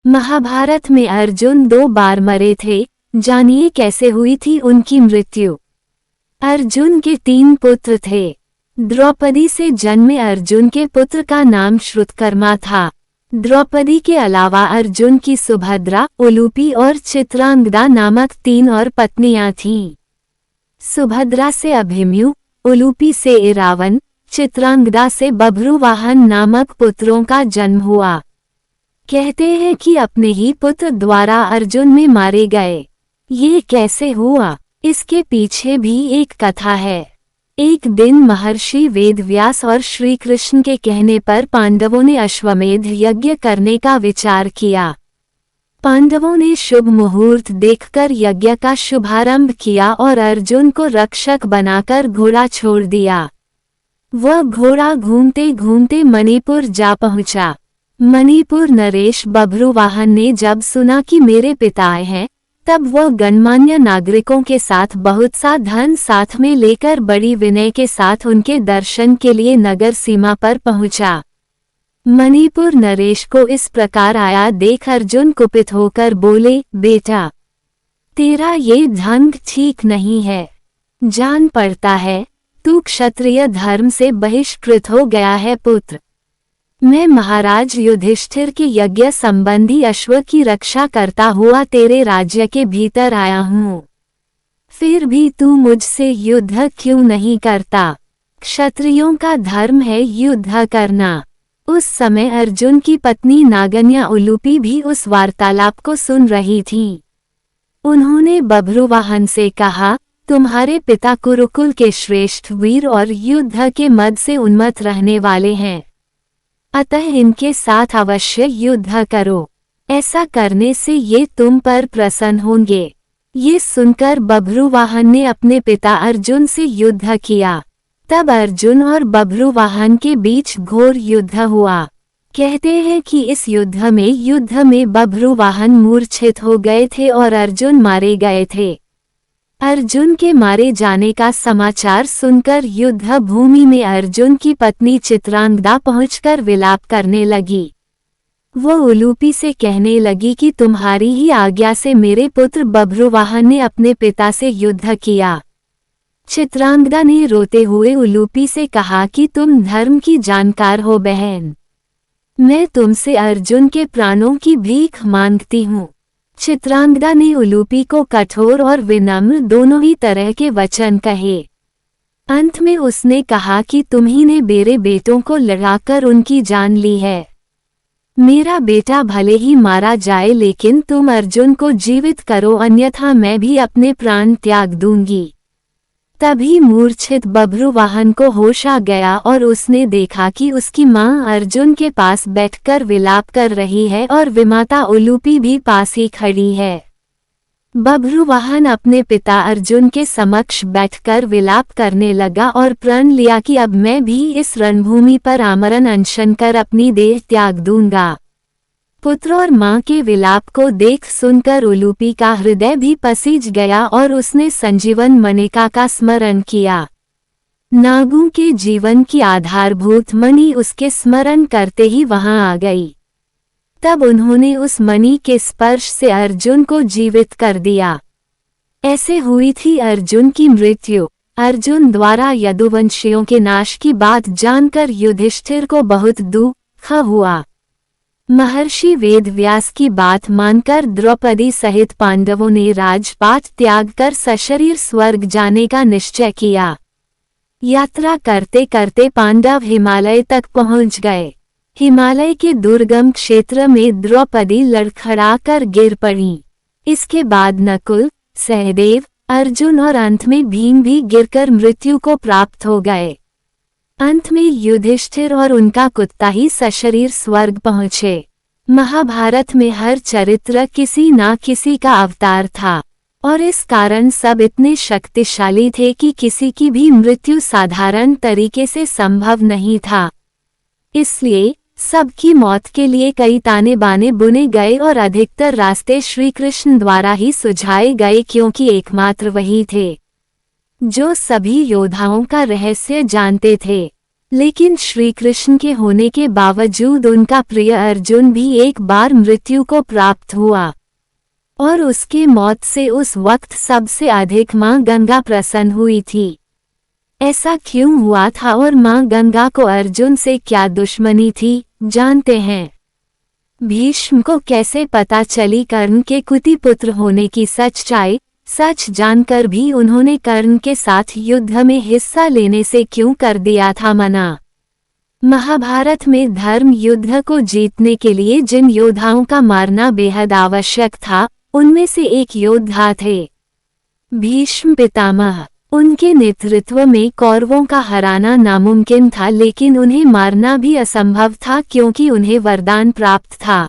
महाभारत में अर्जुन 2 बार मरे थे, जानिए कैसे हुई थी उनकी मृत्यु। अर्जुन के 3 पुत्र थे। द्रौपदी से जन्मे अर्जुन के पुत्र का नाम श्रुतकर्मा था। द्रौपदी के अलावा अर्जुन की सुभद्रा, उलूपी और चित्रांगदा नामक 3 और पत्नियां थीं। सुभद्रा से अभिमन्यु, उलूपी से इरावन, चित्रांगदा से बभ्रुवाहन नामक पुत्रों का जन्म हुआ। कहते हैं कि अपने ही पुत्र द्वारा अर्जुन में मारे गए। ये कैसे हुआ, इसके पीछे भी एक कथा है। एक दिन महर्षि वेदव्यास और श्री कृष्ण के कहने पर पांडवों ने अश्वमेध यज्ञ करने का विचार किया। पांडवों ने शुभ मुहूर्त देखकर यज्ञ का शुभारंभ किया और अर्जुन को रक्षक बनाकर घोड़ा छोड़ दिया। वह घोड़ा घूमते घूमते मणिपुर जा पहुंचा। मणिपुर नरेश बभ्रुवाहन ने जब सुना कि मेरे पिता आए हैं, तब वह गणमान्य नागरिकों के साथ बहुत सा धन साथ में लेकर बड़ी विनय के साथ उनके दर्शन के लिए नगर सीमा पर पहुंचा। मणिपुर नरेश को इस प्रकार आया देख अर्जुन कुपित होकर बोले, बेटा, तेरा ये ढंग ठीक नहीं है। जान पड़ता है तू क्षत्रिय धर्म से बहिष्कृत हो गया है। पुत्र, मैं महाराज युधिष्ठिर के यज्ञ संबंधी अश्व की रक्षा करता हुआ तेरे राज्य के भीतर आया हूँ। फिर भी तू मुझसे युद्ध क्यों नहीं करता? क्षत्रियों का धर्म है युद्ध करना। उस समय अर्जुन की पत्नी नागन्या उलूपी भी उस वार्तालाप को सुन रही थी। उन्होंने बभ्रुवाहन से कहा, तुम्हारे पिता कुरुकुल के श्रेष्ठ वीर और युद्ध के मद से उन्मत्त रहने वाले हैं, अतः इनके साथ अवश्य युद्ध करो। ऐसा करने से ये तुम पर प्रसन्न होंगे। ये सुनकर बभ्रुवाहन ने अपने पिता अर्जुन से युद्ध किया। तब अर्जुन और बभ्रुवाहन के बीच घोर युद्ध हुआ। कहते हैं कि इस युद्ध में बभ्रुवाहन मूर्छित हो गए थे और अर्जुन मारे गए थे। अर्जुन के मारे जाने का समाचार सुनकर युद्ध भूमि में अर्जुन की पत्नी चित्रांगदा पहुंचकर विलाप करने लगी। वो उलूपी से कहने लगी कि तुम्हारी ही आज्ञा से मेरे पुत्र बभ्रुवाहन ने अपने पिता से युद्ध किया। चित्रांगदा ने रोते हुए उलूपी से कहा कि तुम धर्म की जानकार हो बहन, मैं तुमसे अर्जुन के प्राणों की भीख मांगती हूँ। चित्रांगदा ने उलूपी को कठोर और विनम्र दोनों ही तरह के वचन कहे। अंत में उसने कहा कि तुम्ही ने मेरे बेटों को लड़ाकर उनकी जान ली है। मेरा बेटा भले ही मारा जाए, लेकिन तुम अर्जुन को जीवित करो, अन्यथा मैं भी अपने प्राण त्याग दूंगी। तभी मूर्छित बभ्रुवाहन को होश आ गया और उसने देखा कि उसकी मां अर्जुन के पास बैठकर विलाप कर रही है और विमाता उलूपी भी पास ही खड़ी है। बभ्रुवाहन अपने पिता अर्जुन के समक्ष बैठकर विलाप करने लगा और प्रण लिया कि अब मैं भी इस रणभूमि पर आमरण अनशन कर अपनी देह त्याग दूंगा। पुत्र और मां के विलाप को देख सुनकर उलूपी का हृदय भी पसीज गया और उसने संजीवन मणिका का स्मरण किया। नागों के जीवन की आधारभूत मणि उसके स्मरण करते ही वहां आ गई। तब उन्होंने उस मणि के स्पर्श से अर्जुन को जीवित कर दिया। ऐसे हुई थी अर्जुन की मृत्यु। अर्जुन द्वारा यदुवंशियों के नाश की बात जानकर युधिष्ठिर को बहुत दुख हुआ। महर्षि वेदव्यास की बात मानकर द्रौपदी सहित पांडवों ने राजपाट त्याग कर सशरीर स्वर्ग जाने का निश्चय किया। यात्रा करते करते पांडव हिमालय तक पहुंच गए। हिमालय के दुर्गम क्षेत्र में द्रौपदी लड़खड़ाकर गिर पड़ी। इसके बाद नकुल, सहदेव, अर्जुन और अंत में भीम भी गिरकर मृत्यु को प्राप्त हो गए। अंत में युधिष्ठिर और उनका कुत्ता ही सशरीर स्वर्ग पहुँचे। महाभारत में हर चरित्र किसी ना किसी का अवतार था और इस कारण सब इतने शक्तिशाली थे कि किसी की भी मृत्यु साधारण तरीके से संभव नहीं था। इसलिए सबकी मौत के लिए कई ताने बाने बुने गए और अधिकतर रास्ते श्री कृष्ण द्वारा ही सुझाए गए, क्योंकि एकमात्र वही थे जो सभी योद्धाओं का रहस्य जानते थे। लेकिन श्री कृष्ण के होने के बावजूद उनका प्रिय अर्जुन भी एक बार मृत्यु को प्राप्त हुआ, और उसके मौत से उस वक्त सबसे अधिक मां गंगा प्रसन्न हुई थी। ऐसा क्यों हुआ था और मां गंगा को अर्जुन से क्या दुश्मनी थी, जानते हैं। भीष्म को कैसे पता चली कर्ण के कुतिपुत्र होने की सच्चाई? सच जानकर भी उन्होंने कर्ण के साथ युद्ध में हिस्सा लेने से क्यों कर दिया था मना? महाभारत में धर्म युद्ध को जीतने के लिए जिन योद्धाओं का मारना बेहद आवश्यक था, उनमें से एक योद्धा थे भीष्म पितामह। उनके नेतृत्व में कौरवों का हराना नामुमकिन था, लेकिन उन्हें मारना भी असंभव था क्योंकि उन्हें वरदान प्राप्त था।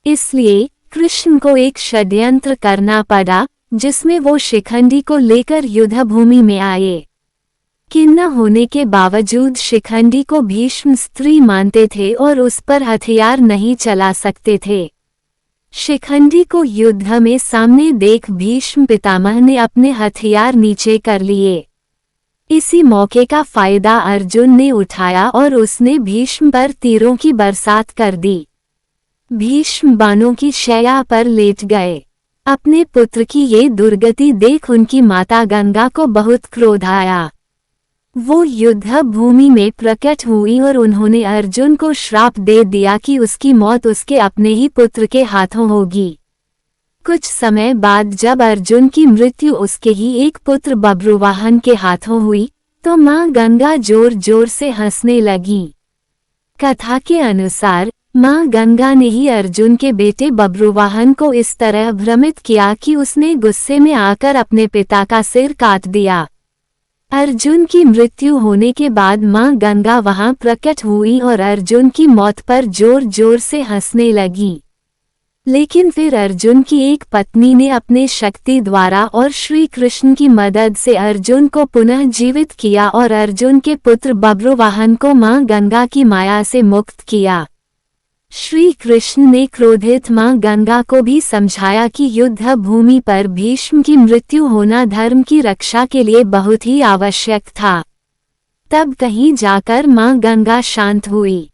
इसलिए कृष्ण को एक षड्यंत्र करना पड़ा जिसमें वो शिखंडी को लेकर युद्ध भूमि में आए। किन्ना होने के बावजूद शिखंडी को भीष्म स्त्री मानते थे और उस पर हथियार नहीं चला सकते थे। शिखंडी को युद्ध में सामने देख भीष्म पितामह ने अपने हथियार नीचे कर लिए। इसी मौके का फायदा अर्जुन ने उठाया और उसने भीष्म पर तीरों की बरसात कर दी। भीष्म बाणों की शैया पर लेट गए। अपने पुत्र की ये दुर्गति देख उनकी माता गंगा को बहुत क्रोध आया। वो युद्ध भूमि में प्रकट हुई और उन्होंने अर्जुन को श्राप दे दिया कि उसकी मौत उसके अपने ही पुत्र के हाथों होगी। कुछ समय बाद जब अर्जुन की मृत्यु उसके ही एक पुत्र बब्रुवाहन के हाथों हुई, तो मां गंगा जोर जोर से हंसने लगी। कथा के अनुसार मां गंगा ने ही अर्जुन के बेटे बब्रुवाहन को इस तरह भ्रमित किया कि उसने गुस्से में आकर अपने पिता का सिर काट दिया। अर्जुन की मृत्यु होने के बाद मां गंगा वहां प्रकट हुई और अर्जुन की मौत पर जोर जोर से हंसने लगी। लेकिन फिर अर्जुन की एक पत्नी ने अपने शक्ति द्वारा और श्री कृष्ण की मदद से अर्जुन को पुनः जीवित किया और अर्जुन के पुत्र बब्रुवाहन को मां गंगा की माया से मुक्त किया। श्री कृष्ण ने क्रोधित मां गंगा को भी समझाया कि युद्ध भूमि पर भीष्म की मृत्यु होना धर्म की रक्षा के लिए बहुत ही आवश्यक था। तब कहीं जाकर मां गंगा शांत हुई।